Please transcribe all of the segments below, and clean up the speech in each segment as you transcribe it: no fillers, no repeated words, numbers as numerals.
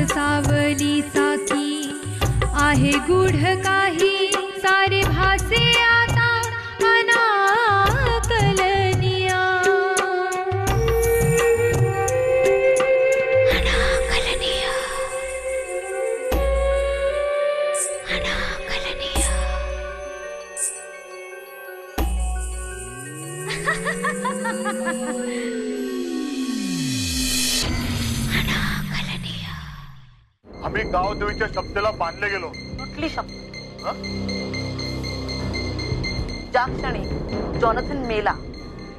सावली साकी आहे गूढ काही सारे भासे आता अनाकलनिया अनाकलनिया अनाकलनिया आम्ही गावदेवीच्या शब्दाला बांधले गेलो. कुठली शब्द? ज्या क्षणी जॉनथन मेला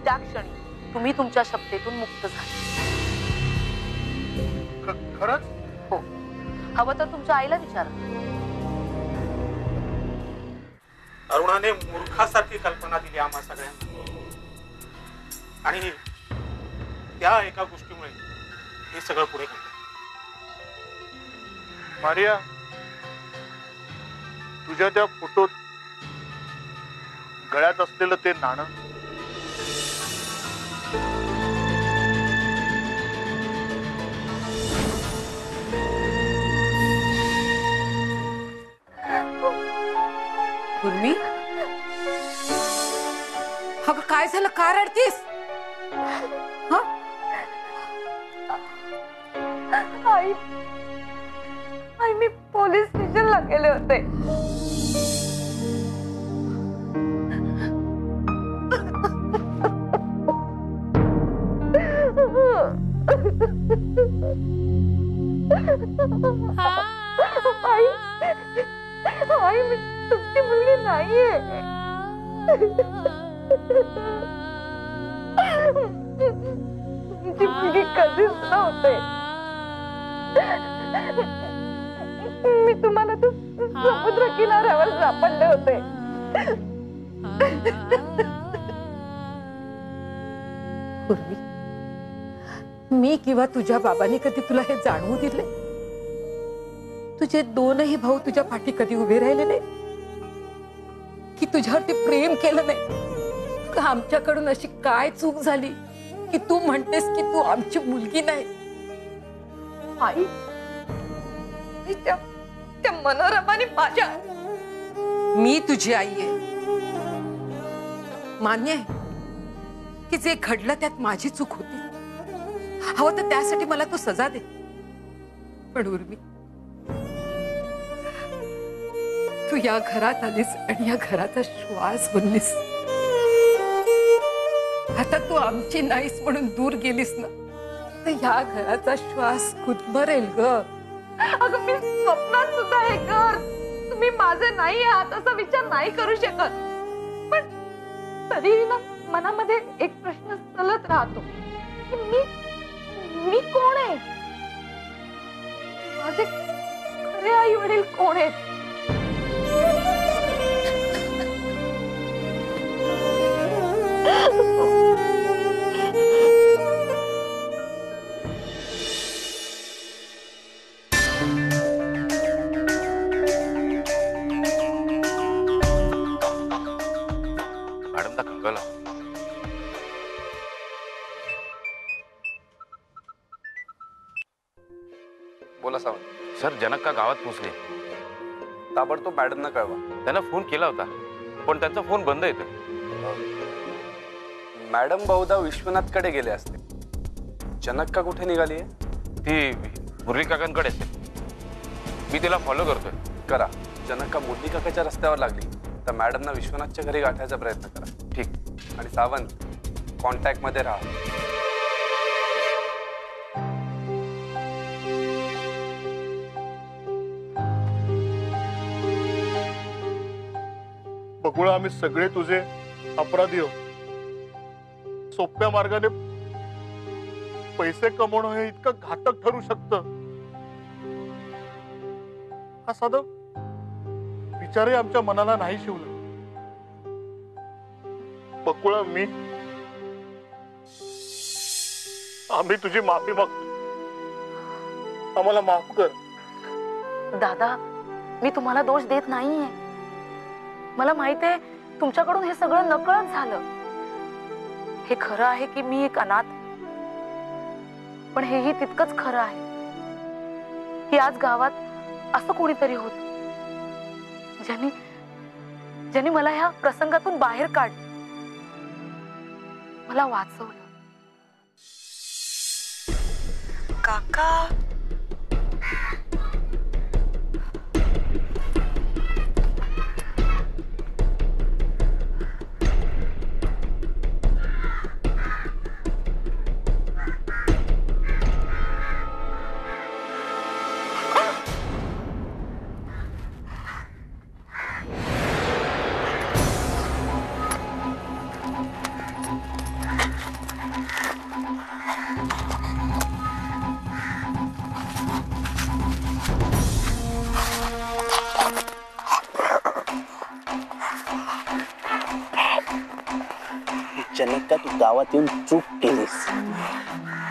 त्या क्षणी तुम्ही तुमच्या शब्देतून मुक्त झाले. खरंच? हो. हवं तर तुमच्या आईला विचारा. अरुणाने मूर्खासारखी कल्पना दिली आम्हा सगळ्यांना आणि त्या एका गोष्टीमुळे हे सगळं पुढे घडलं. मारिया, तुझ्या त्या फोटोत गळ्यात असलेलं ते नाणं उर्मी, अगं काय झालं? का रडतीस? आई, मी पोलीस स्टेशनला गेले होते. आई, मी तुमची मुलगी नाहीये. तुमची मुलगी कधीच नव्हते. मी तुम्हाला तर समुद्र किनाऱ्यावर सापडले होते. उर्मी, मी किंवा तुझ्या बाबांनी कधी तुला हे जाणवू दिले? तुझे दोनही भाऊ तुझ्या पाठी कधी उभे राहिले नाही? की तुझ्यावरती प्रेम केलं नाही? आमच्याकडून अशी काय चूक झाली की तू म्हणतेस की तू आमची मुलगी नाही? आई, त्या मनोरमाने माझ्या... मी तुझी आई आहे, मान्य आहे की जे घडलं त्यात माझी चूक होती. हवं तर त्यासाठी मला तू सजा दे. पण उर्मी, तू या घरात आलीस आणि या घराचा श्वास बनलीस. आता तू आमची नाहीस म्हणून दूर गेलीस ना, तर या घराचा श्वास गुदमरेल ग. अगं, मी स्वप्नात सुद्धा हे घर तुम्ही माझे नाही आहात असा विचार नाही करू शकत. पण तरीही ना मनामध्ये एक प्रश्न चलत राहतो की मी कोण आहे? माझे खरे आई वडील कोण आहेत? बोला सावंत. सर, जनक का गावात पोहोचले. ताबडतोब मॅडमना कळवा. त्यांना फोन केला होता पण त्यांचा फोन बंद येतोय. मॅडम बहुधा विश्वनाथकडे गेले असते. जनक का कुठे निघाली आहे? ती मुरली काकांकडे असते. मी तिला फॉलो करतोय. करा. जनक का मुरली काकाच्या रस्त्यावर लागली तर मॅडमना विश्वनाथच्या घरी गाठायचा प्रयत्न करा. ठीक. आणि सावंत, कॉन्टॅक्ट मध्ये राहा. बघूळा, आम्ही सगळे तुझे अपराधी आहोत. सोप्या मार्गाने पैसे कमवणं हे इतकं घातक ठरू शकतं हा साधा विचारही आमच्या मनाला नाही शिवलं. बकुळा, आम्ही तुझी माफी मागतो. आम्हाला माफ कर. दादा, मी तुम्हाला दोष देत नाहीये. मला माहित आहे तुमच्याकडून हे सगळं नकळत झालं. हे खरं आहे की मी एक अनाथ, पण हेही तितकंच खरं आहे की आज गावात असं कोणीतरी होत ज्यांनी मला ह्या प्रसंगातून बाहेर काढ, मला वाचवलं. काका, जनक, तू गावात येऊन चूक केलीस.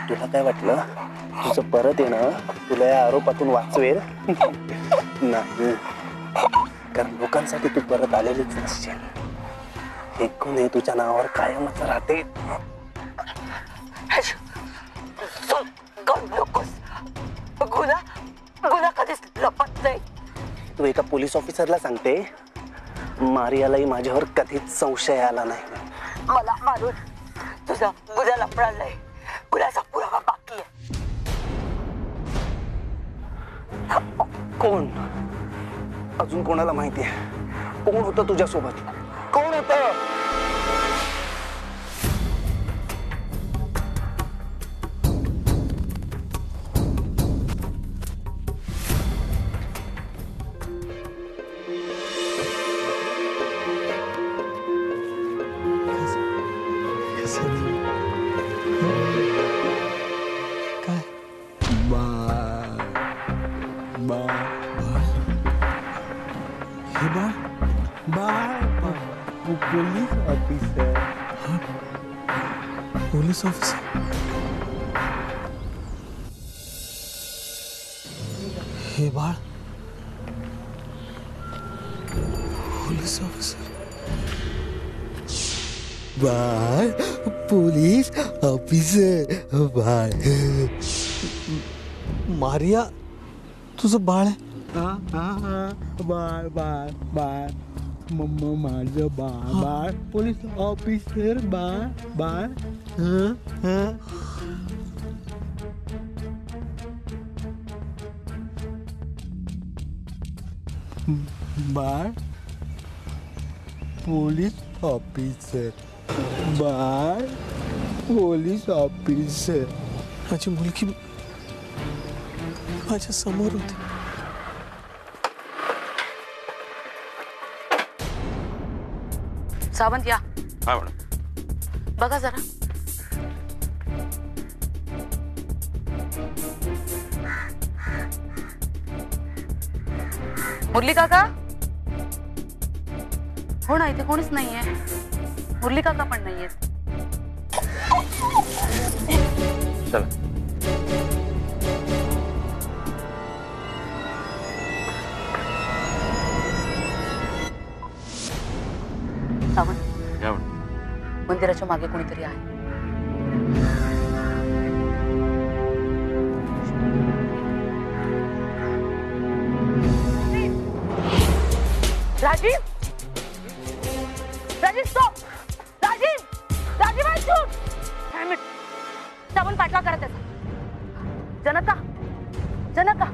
तुला काय वाटलं तुझं परत येणं तुला या आरोपातून वाचवेल? नाही, कारण लोकांसाठी तू परत आलेलीच नसशील. हे गुन्हे तुझ्या नावावर कायमच राहते. गुन्हा कधीच लपत नाही. तू एका पोलीस ऑफिसरला सांगते, मारियालाही माझ्यावर कधीच संशय आला नाही. मला मारून तुझा गुन्हा लपडायलाय. गुन्ह्याचा पुरावा बाकी आहे. कोण? अजून कोणाला माहिती आहे? कोण होतं तुझ्यासोबत? कोण होतं? Police officer. हे बाळ पोलीस ऑफिसर. बाळ पोलीस ऑफिसर. बाळ मारिया तुझं बाळ आहे. बाळ बाळ बाळ मम्मा माझं बाळ. बाळ पोलीस ऑफिसर. बाळ बाळ. बाळ पोलीस ऑफिसर. बाळ पोलीस ऑफिसर. माझी मुलगी माझ्या समोर होती. सावंत या. हा मॅडम. बघा जरा. मुरली काका? हो ना, इथे कोणीच नाहीये. मुरली काका पण नाहीये. चला. सावंत, या मॅडम. मंदिराच्या मागे कोणीतरी आहे. Rajiv, Rajiv stop. Rajiv, Rajiv I shoot. Damn it. Sawant पाठला करत त्याचा. जनता, जनता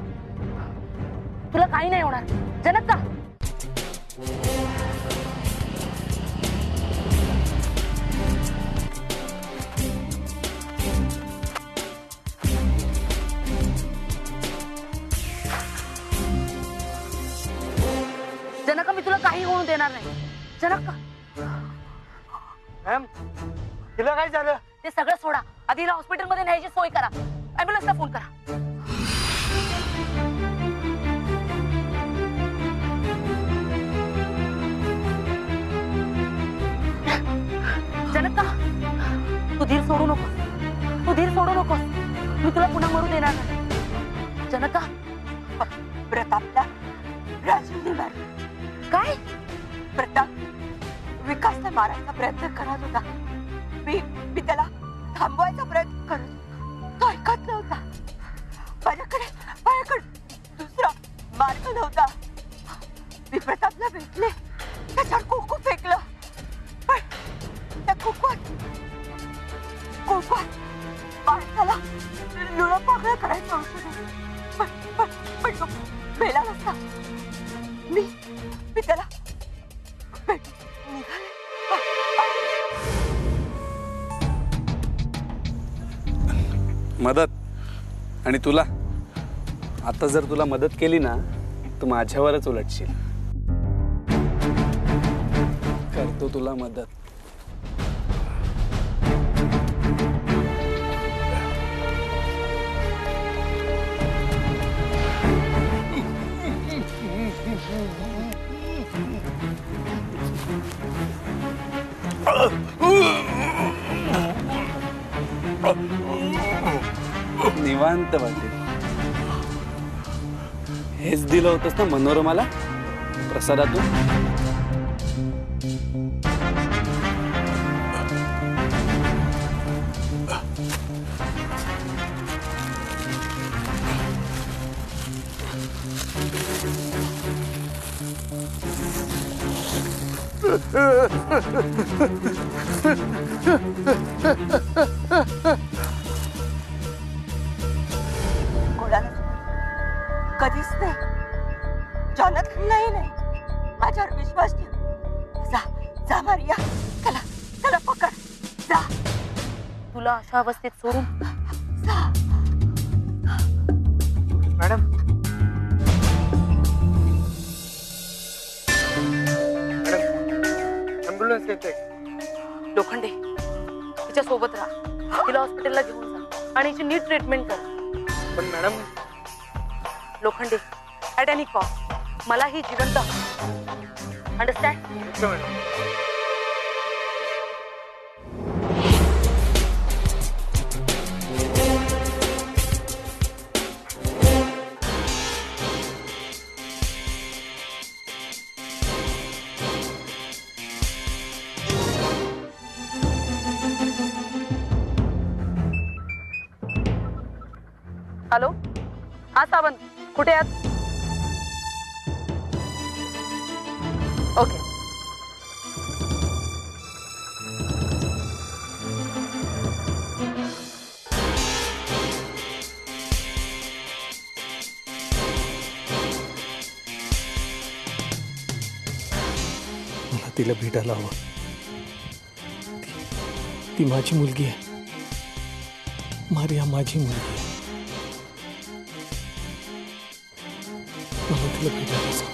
तुला काही नाही होणार. जनता जनका, मी तुला काही होऊ देणार नाही. जनक मॅम तिला काय झालं? ते सगळं सोडा, आधी हिला हॉस्पिटलमध्ये न्यायची सोय करा. ॲम्ब्युलन्सला फोन करा. जनक तू धीर सोडू नकोस, तू धीर सोडू नकोस. मी तुला पुन्हा मरू देणार नाही. जनक प्रतापला राजीवने मारलं. काय? प्रताप विकासला मारायचा प्रयत्न करत होता. मी त्याला थांबवायचा प्रयत्न करत होतो. तो ऐकत नव्हता. माझ्याकडे दुसरा मार्ग नव्हता. मी प्रतापला भेटले, त्याच्यावर कुकू फेकलं. पण त्या कुकवात माणसाला लुळं पागळं करायचं औषध. पण तो मेला नसता. मी त्याला निघाले. मदत आणि तुला आता जर तुला मदत केली ना तू माझ्यावरच उलटशील. करतो तुला मदत. निवांत वाटेल. हेच दिलं होतंस ना मनोरमाला प्रसादातून. कधीच नाही. जॉनथनलाही नाही. माझ्यावर विश्वास ठेव. जा मारिया. त्याला पकड. जा. तुला अशा अवस्थेत सोडून मॅडम ॲम्ब्युलन्स येते. लोखंडे तिच्या सोबत राहा. तिला हॉस्पिटलला घेऊन जा आणि हिची नीट ट्रीटमेंट कर. पण madam Lokhande at any cost मला ही जिवंत अंडरस्टँड. हॅलो हा सावंत कुठे आहात? ओके. मला तिला भेटायला हवं. ती माझी मुलगी आहे. मारिया माझी मुलगी आहे. मला तिला भेटायलाच हवं.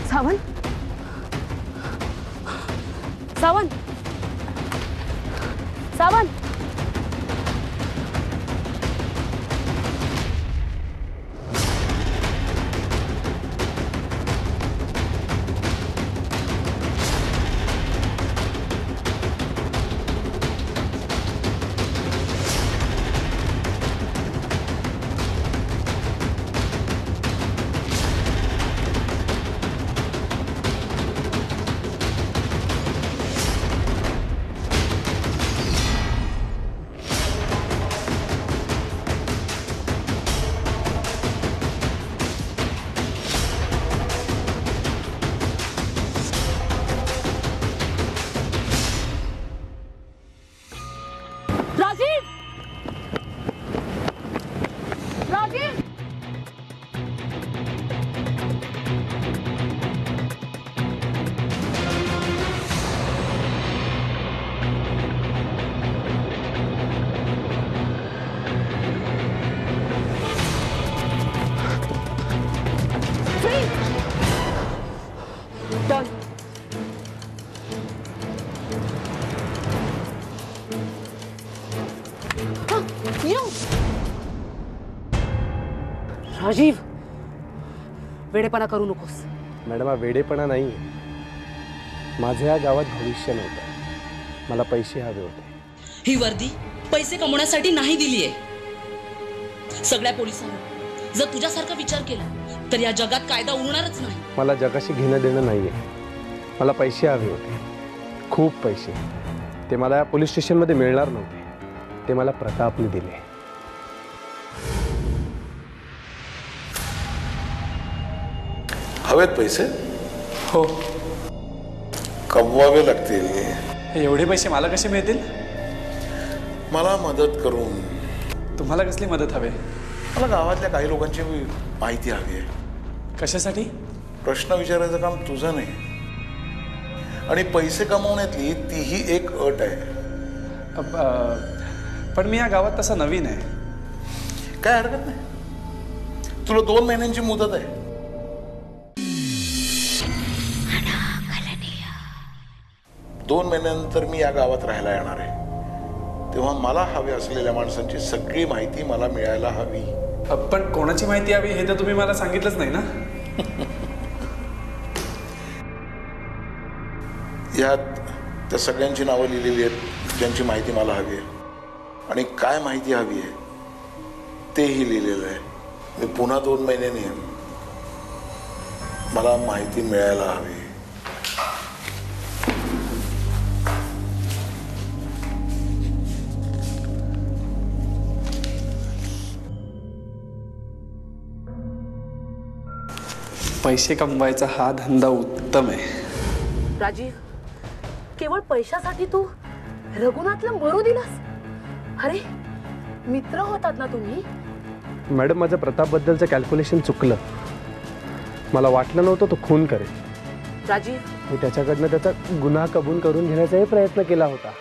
सावंत सावंत सावंत राजीव वेडेपणा करू नकोस। मॅडम हा वेडेपणा नाही, माझं या गावात भविष्य नव्हतं, मला पैसे हवे होते। ही वर्दी पैसे कमवण्यासाठी नाही दिलीये। सगळ्या पोलिसांनी जर तुझ्यासारखा विचार केला तर या जगात कायदा उरणारच नाही। मला जगाशी घेणं देणं नाहीये, मला पैसे हवे होते, खूप पैसे। ते मला या पोलीस स्टेशनमध्ये मिळणार नव्हते, ते मला प्रतापने दिले। हवेत पैसे? हो। कमवावे लागतील। एवढे पैसे मला कसे मिळतील? मला मदत करून। तुम्हाला कसली मदत हवे? मला गावातल्या काही लोकांची माहिती हवी आहे। कशासाठी? प्रश्न विचारायचं काम तुझं नाही, आणि पैसे कमवण्यातली तीही एक अट आहे। पण मी या गावात तसा नवीन आहे। काय हरकत नाही, तुला 2 महिन्यांची मुदत आहे। 2 महिन्यानंतर मी या गावात राहायला येणार आहे, तेव्हा मला हवी असलेल्या माणसांची सगळी माहिती मला मिळायला हवी। पण कोणाची माहिती हवी हे तर तुम्ही मला सांगितलंच नाही ना। यात त्या सगळ्यांची नावं लिहिलेली आहेत ज्यांची माहिती मला हवी आहे, आणि काय माहिती हवी आहे तेही लिहिलेलं आहे। मी पुन्हा 2 महिन्यांनी येईन, मला माहिती मिळायला हवी। पैसे कमवायचा हा धंदा उत्तम आहे। राजीव, केवळ पैशासाठी तू रघुनाथला मरू दिलास? अरे मित्र होतात ना तुम्ही। मॅडम, माझं प्रतापबद्दलचं कॅल्क्युलेशन चुकलं, मला वाटलं नव्हतं तो खून करेल। राजीव, मी त्याच्याकडनं त्याचा गुन्हा कबूल करून घेण्याचाही प्रयत्न केला होता।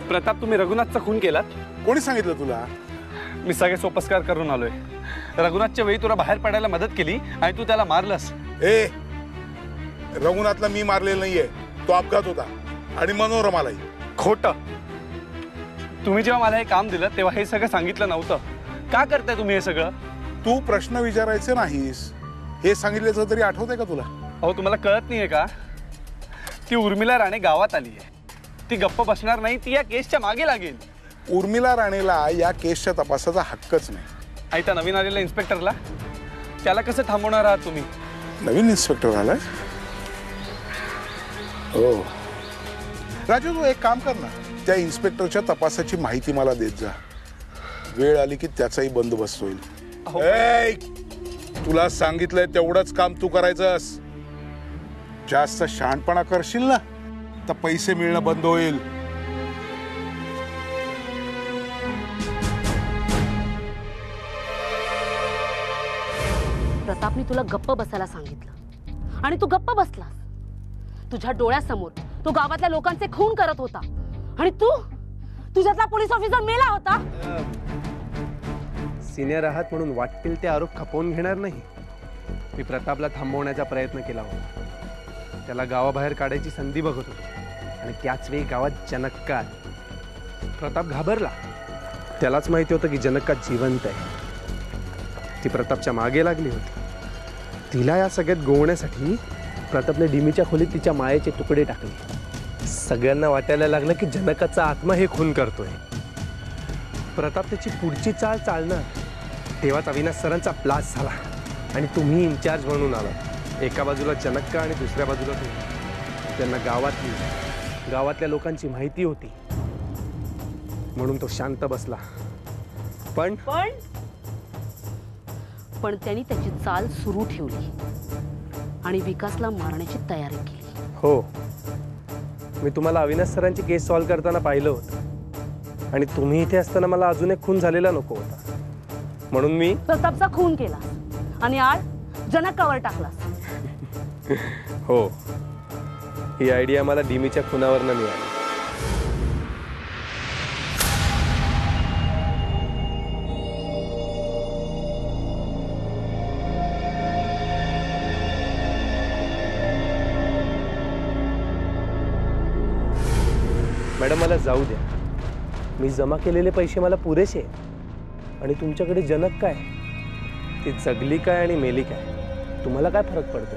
प्रताप, तुम्ही रघुनाथचा खून केलात? कोणी सांगितलं तुला? मी सगळे सोपस्कार करून आलोय। रघुनाथच्या वेळी तुला बाहेर पडायला मदत केली आणि तू त्याला मारलंस। रघुनाथला मी मारलेलं नाहीये, तो अपघात होता, आणि मनोरमालाही। खोटं। तुम्ही जेव्हा मला हे काम दिलं तेव्हा हे सगळं सांगितलं नव्हतं। का करताय तुम्ही हे सगळं? तू प्रश्न विचारायचे नाहीस हे सांगितल्याचं तरी आठवतंय का तुला? अहो, तुम्हाला कळत नाहीये का? ती उर्मिला राणे गावात आली आहे. ती गप्प बसणार नाही, ती या केसच्या मागे लागेल. उर्मिला राणेला या केसच्या तपासाचा हक्कच नाही. आई, त्या नवीन आलेल्या इन्स्पेक्टरला, त्याला कसं थांबवणार आहात तुम्ही? नवीन इन्स्पेक्टर आलाय? हो राजू, तू एक काम कर ना, त्या इन्स्पेक्टरच्या तपासाची माहिती मला देत जा. वेळ आली की त्याचाही बंदोबस्त होईल. तुला सांगितलंय तेवढंच काम तू करायचंस. जास्त शहाणपणा करशील ना तर पैसे मिळणं बंद होईल. प्रतापने तुला गप्प बसायला सांगितलं आणि तू गप्प बसलास. तुझ्या डोळ्यासमोर तो गावातल्या लोकांचे खून करत होता आणि तुझ्यातला पोलीस ऑफिसर मेला होता. सिनियर आहात म्हणून वाटतील ते आरोप खपवून घेणार नाही. मी प्रतापला थांबवण्याचा प्रयत्न केला होता. त्याला गावाबाहेर काढायची संधी बघत होतो आणि त्याच वेळी गावात जनक्का आली. प्रताप घाबरला. त्यालाच माहिती होतं की जनक्का जिवंत आहे. ती प्रतापच्या मागे लागली होती. तिला या सगळ्यात गोवण्यासाठी प्रतापने डिमीच्या खोलीत तिच्या मायेचे तुकडे टाकले. सगळ्यांना वाटायला लागलं की जनकाचा आत्मा हे खून करतोय. प्रताप त्याची पुढची चाल चालणार तेव्हाच अविनाश सरांचा ब्लास्ट झाला आणि तुम्ही इन्चार्ज म्हणून आलात. एका बाजूला जनक्का आणि दुसऱ्या बाजूला तुम्ही. त्यांना गावातल्या लोकांची माहिती होती म्हणून तो शांत बसला. पण त्यांनी त्याची चाल सुरू ठेवली आणि विकासला मारण्याची तयारी केली. हो, मी तुम्हाला अविनाश सरांची केस सॉल्व्ह करताना पाहिलं होतं आणि तुम्ही इथे असताना मला अजून एक खून झालेला नको होता म्हणून मी प्रतापचा खून केला आणि आळ जनकावर टाकलास. हो, ही आयडिया मला डिमीच्या खुनावरनं मिळाली. मॅडम, मला जाऊ द्या. मी जमा केलेले पैसे मला पुरेसे आहेत आणि तुमच्याकडे जनक काय, ती जगली काय आणि मेली काय, तुम्हाला काय फरक पडतो?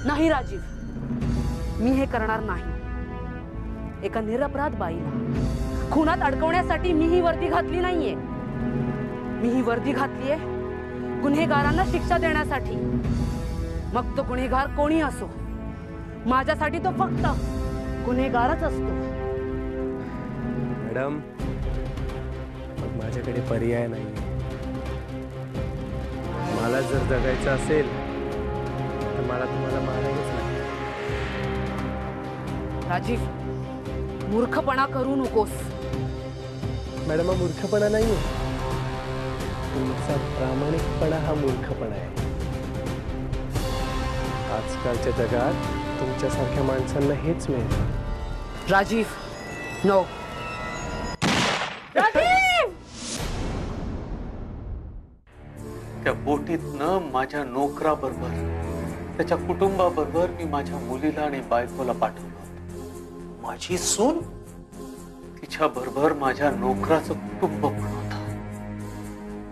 नाही राजीव, मी हे करणार नाही. एका निरपराध बाईला खुनात अडकवण्यासाठी मी ही वर्दी घातली नाहीये. मी ही वर्दी घातलीये गुन्हेगारांना शिक्षा देण्यासाठी. मग तो गुन्हेगार कोणी असो, माझ्यासाठी तो फक्त गुन्हेगारच असतो. मॅडम, मग माझ्याकडे पर्याय नाही. मला जर जगायचं असेल तर मला तुम्हाला मारायलाच नाही. राजीव, मूर्खपणा करू नकोस. मॅडम, हा मूर्खपणा नाहीये. तुमचा प्रामाणिकपणा हा मूर्खपणा आहे. आजकालच्या जगात तुमच्यासारख्या माणसांना हेच मिळतं. राजीव, नो. राजीव! त्या बोटीतनं माझ्या नोकराबरोबर, त्याच्या कुटुंबाबरोबर मी माझ्या मुलीला आणि बायकोला पाठवलं. माझी सून, तिच्या बरोबर माझ्या नोकराचं कुटुंब पण होतं.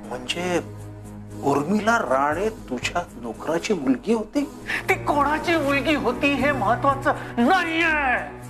म्हणजे उर्मिला राणे तुझ्या नोकराची मुलगी होती? ती कोणाची मुलगी होती हे महत्वाचं नाहीये.